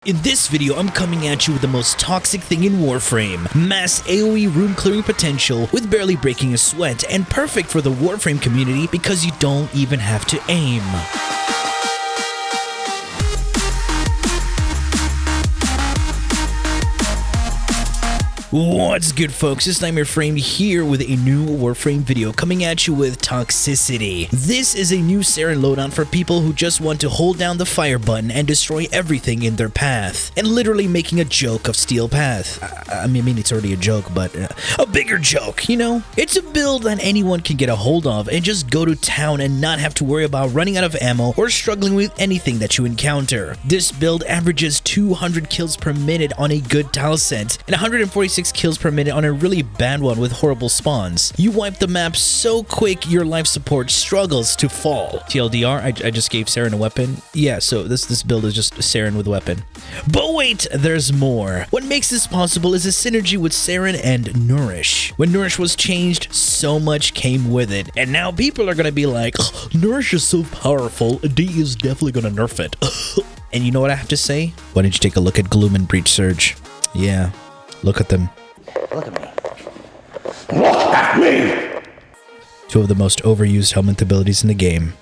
In this video, I'm coming at you with the most toxic thing in Warframe, mass AoE room clearing potential with barely breaking a sweat, and perfect for the Warframe community because you don't even have to aim. What's good, folks? It's WARFRAME here with a new Warframe video coming at you with toxicity. This is a new Saryn loadout for people who just want to hold down the fire button and destroy everything in their path, and literally making a joke of Steel Path. I mean, it's already a joke, but a bigger joke, you know? It's a build that anyone can get a hold of and just go to town and not have to worry about running out of ammo or struggling with anything that you encounter. This build averages 200 kills per minute on a good tile set and 146 kills per minute on a really bad one with horrible spawns. You wipe the map so quick your life support struggles to fall. TLDR, I just gave Saryn a weapon. Yeah, so this build is just Saryn with a weapon. But wait, there's more. What makes this possible is a synergy with Saryn and Nourish. When Nourish was changed, so much came with it. And now people are gonna be like, Nourish is so powerful, D is definitely gonna nerf it. And you know what I have to say? Why don't you take a look at Gloom and Breach Surge? Yeah. Look at them. Look at me. Look at me! Two of the most overused Helminth abilities in the game.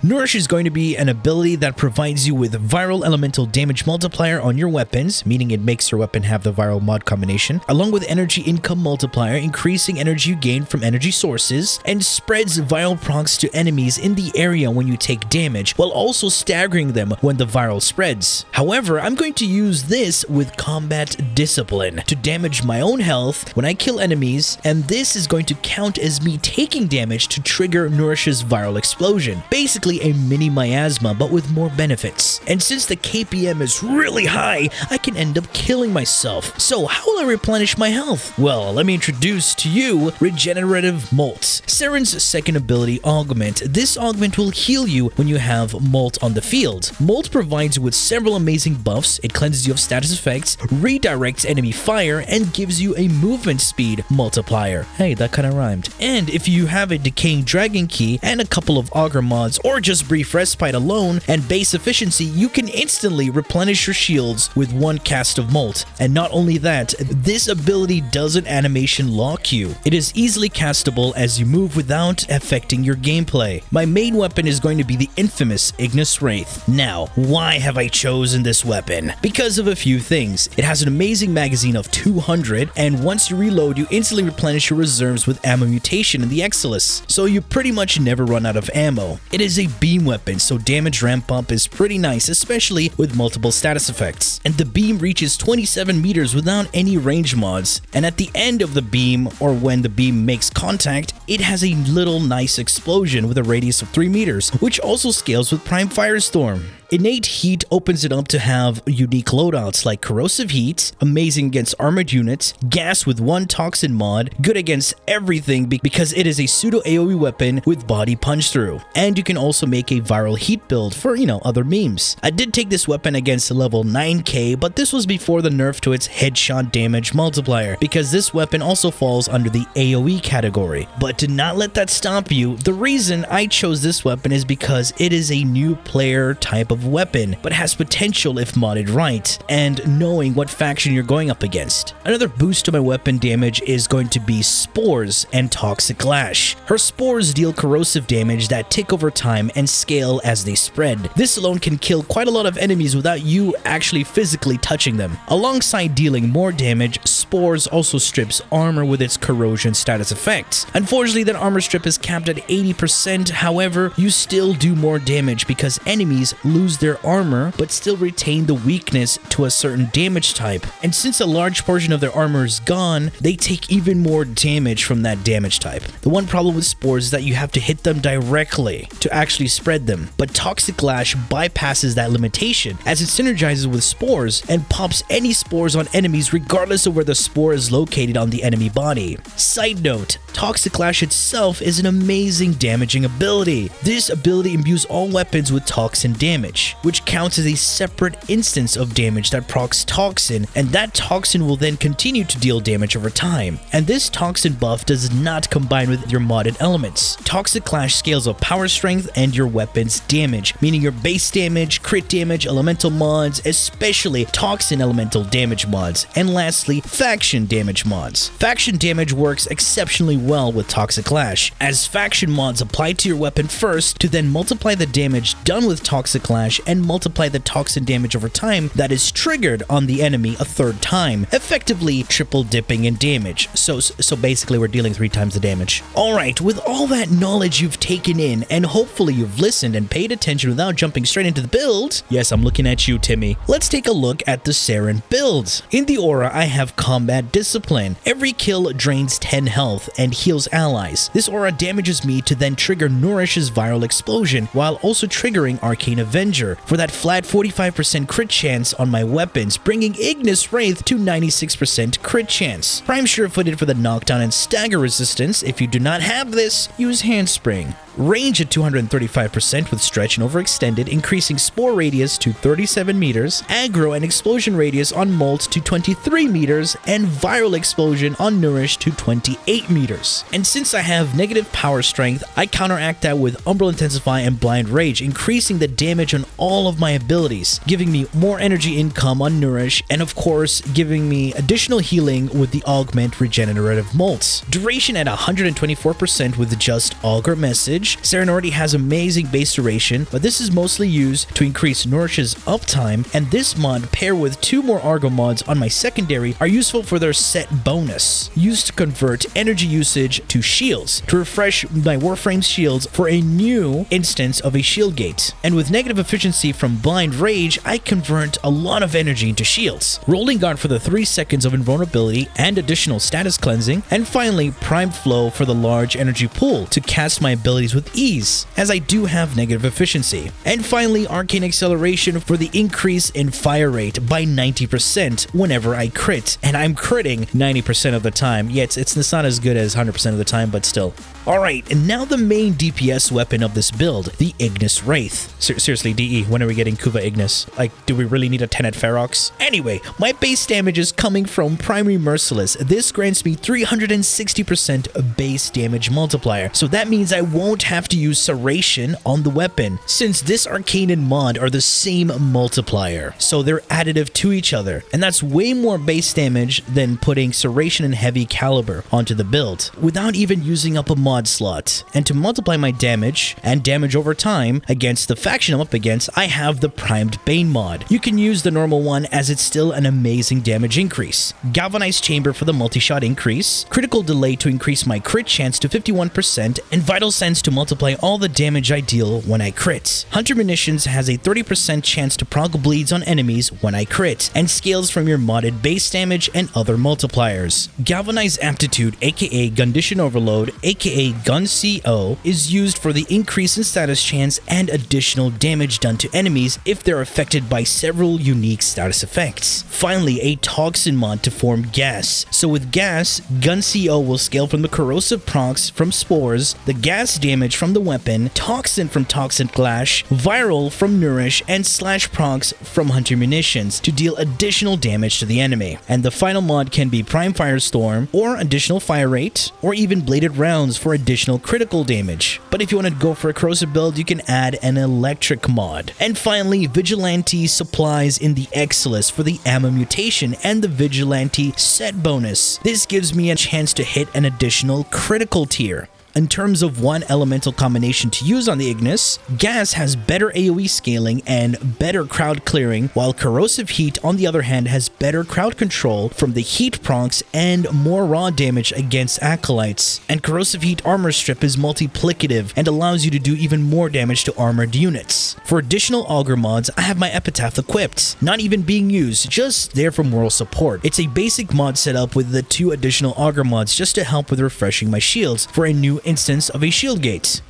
Nourish is going to be an ability that provides you with viral elemental damage multiplier on your weapons, meaning it makes your weapon have the viral mod combination, along with energy income multiplier, increasing energy you gain from energy sources, and spreads viral procs to enemies in the area when you take damage, while also staggering them when the viral spreads. However, I'm going to use this with combat discipline to damage my own health when I kill enemies, and this is going to count as me taking damage to trigger Nourish's viral explosion. Basically, a mini miasma, but with more benefits. And since the KPM is really high, I can end up killing myself. So how will I replenish my health? Well, let me introduce to you Regenerative Molt, Saryn's second ability augment. This augment will heal you when you have Molt on the field. Molt provides you with several amazing buffs. It cleanses you of status effects, redirects enemy fire, and gives you a movement speed multiplier. Hey, that kind of rhymed. And if you have a Decaying Dragon Key and a couple of Augur mods, or just brief respite alone and base efficiency, you can instantly replenish your shields with one cast of Molt. And not only that, this ability doesn't animation lock you. It is easily castable as you move without affecting your gameplay. My main weapon is going to be the infamous Ignis Wraith. Now, why have I chosen this weapon? Because of a few things. It has an amazing magazine of 200, and once you reload, you instantly replenish your reserves with ammo mutation in the Exilus, so you pretty much never run out of ammo. It is a beam weapon, so damage ramp up is pretty nice, especially with multiple status effects. And the beam reaches 27 meters without any range mods, and at the end of the beam, or when the beam makes contact, it has a little nice explosion with a radius of 3 meters, which also scales with Prime Firestorm. Innate Heat opens it up to have unique loadouts like Corrosive Heat, amazing against armored units, Gas with one toxin mod, good against everything because it is a pseudo AoE weapon with body punch through. And you can also make a viral heat build for, other memes. I did take this weapon against level 9k, but this was before the nerf to its headshot damage multiplier, because this weapon also falls under the AoE category. But to not let that stop you, the reason I chose this weapon is because it is a new player type of weapon, but has potential if modded right, and knowing what faction you're going up against. Another boost to my weapon damage is going to be Spores and Toxic Lash. Her spores deal corrosive damage that tick over time and scale as they spread. This alone can kill quite a lot of enemies without you actually physically touching them. Alongside dealing more damage, Spores also strips armor with its corrosion status effects. Unfortunately, that armor strip is capped at 80%, however, you still do more damage because enemies lose their armor but still retain the weakness to a certain damage type. And since a large portion of their armor is gone, they take even more damage from that damage type. The one problem with Spores is that you have to hit them directly to actually spread them, but Toxic Lash bypasses that limitation as it synergizes with Spores and pops any spores on enemies regardless of where the spore is located on the enemy body. Side note, Toxic Lash itself is an amazing damaging ability. This ability imbues all weapons with toxin damage. damage, which counts as a separate instance of damage that procs Toxin, and that Toxin will then continue to deal damage over time. And this Toxin buff does not combine with your modded elements. Toxic Clash scales up power strength and your weapon's damage, meaning your base damage, crit damage, elemental mods, especially Toxin elemental damage mods, and lastly, faction damage mods. Faction damage works exceptionally well with Toxic Clash, as faction mods apply to your weapon first to then multiply the damage done with Toxic Clash and multiply the toxin damage over time that is triggered on the enemy a third time, effectively triple dipping in damage. So basically we're dealing 3 times the damage. Alright, with all that knowledge you've taken in, and hopefully you've listened and paid attention without jumping straight into the build, yes, I'm looking at you, Timmy, let's take a look at the Saryn build. In the aura, I have Combat Discipline. Every kill drains 10 health and heals allies. This aura damages me to then trigger Nourish's Viral Explosion, while also triggering Arcane Avenger for that flat 45% crit chance on my weapons, bringing Ignis Wraith to 96% crit chance. Prime Sure-Footed for the knockdown and stagger resistance. If you do not have this, use Handspring. Range at 235% with stretch and overextended, increasing Spore radius to 37 meters, aggro and explosion radius on Molt to 23 meters, and viral explosion on Nourish to 28 meters. And since I have negative power strength, I counteract that with Umbral Intensify and Blind Rage, increasing the damage on all of my abilities, giving me more energy income on Nourish, and of course, giving me additional healing with the Augment Regenerative Molt. Duration at 124% with just Augur Message. Saryn already has amazing base duration, but this is mostly used to increase Nourish's uptime, and this mod paired with 2 more Argo mods on my secondary are useful for their set bonus, used to convert energy usage to shields, to refresh my Warframe shields for a new instance of a shield gate. And with negative efficiency from Blind Rage, I convert a lot of energy into shields. Rolling Guard for the 3 seconds of invulnerability and additional status cleansing, and finally Prime Flow for the large energy pool to cast my abilities with ease, as I do have negative efficiency. And finally, Arcane Acceleration for the increase in fire rate by 90% whenever I crit, and I'm critting 90% of the time. Yeah, it's not as good as 100% of the time, but still. Alright, and now the main DPS weapon of this build, the Ignis Wraith. Seriously, DE, when are we getting Kuva Ignis? Like, do we really need a 10 at Ferox? Anyway, my base damage is coming from Primary Merciless. This grants me 360% base damage multiplier, so that means I won't have to use Serration on the weapon, since this Arcane and Mod are the same multiplier, so they're additive to each other, and that's way more base damage than putting Serration and Heavy Caliber onto the build, without even using up a mod slot. And to multiply my damage and damage over time against the faction I'm up against, I have the Primed Bane mod. You can use the normal one as it's still an amazing damage increase. Galvanized Chamber for the multi-shot increase, Critical Delay to increase my crit chance to 51%, and Vital Sense to multiply all the damage I deal when I crit. Hunter Munitions has a 30% chance to proc bleeds on enemies when I crit, and scales from your modded base damage and other multipliers. Galvanized Aptitude, aka Gundition Overload, aka Gun CO, is used for the increase in status chance and additional damage done to enemies if they're affected by several unique status effects. Finally, a Toxin mod to form Gas. So with Gas, Gun CO will scale from the corrosive procs from Spores, the gas damage from the weapon, Toxin from Toxin Clash, Viral from Nourish, and Slash procs from Hunter Munitions to deal additional damage to the enemy. And the final mod can be Prime Firestorm, or additional fire rate, or even Bladed Rounds for additional critical damage. But if you want to go for a corrosive build, you can add an electric mod. And finally, Vigilante Supplies in the Exilus for the ammo mutation and the Vigilante set bonus. This gives me a chance to hit an additional critical tier. In terms of one elemental combination to use on the Ignis, Gas has better AoE scaling and better crowd clearing, while Corrosive Heat on the other hand has better crowd control from the heat procs and more raw damage against acolytes. And Corrosive Heat Armor Strip is multiplicative and allows you to do even more damage to armored units. For additional Augur mods, I have my Epitaph equipped, not even being used, just there for moral support. It's a basic mod setup with the 2 additional Augur mods just to help with refreshing my shields for a new instance of a shield gate.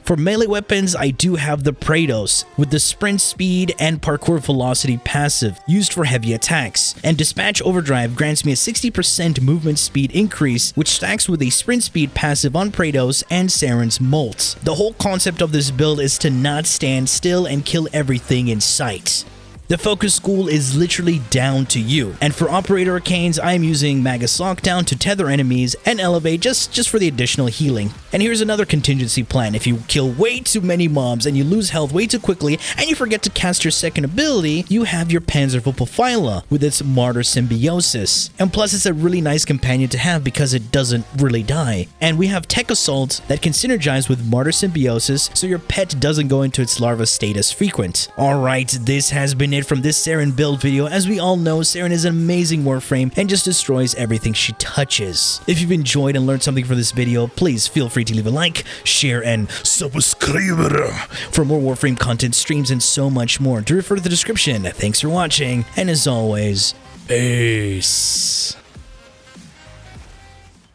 For melee weapons, I do have the Praetos, with the sprint speed and parkour velocity passive, used for heavy attacks, and Dispatch Overdrive grants me a 60% movement speed increase, which stacks with a sprint speed passive on Praetos and Saryn's Molt. The whole concept of this build is to not stand still and kill everything in sight. The focus school is literally down to you, and for Operator Arcanes, I am using Magus Lockdown to tether enemies and Elevate just for the additional healing. And here's another contingency plan: if you kill way too many mobs and you lose health way too quickly and you forget to cast your second ability, you have your Panzervopophyla with its Martyr Symbiosis. And plus it's a really nice companion to have because it doesn't really die. And we have Tech Assault that can synergize with Martyr Symbiosis so your pet doesn't go into its larva state as frequent. Alright, this has been it from this Saryn build video. As we all know, Saryn is an amazing Warframe and just destroys everything she touches. If you've enjoyed and learned something from this video, please feel free to leave a like, share, and subscribe for more Warframe content, streams, and so much more. To refer to the description. Thanks for watching, and as always, peace.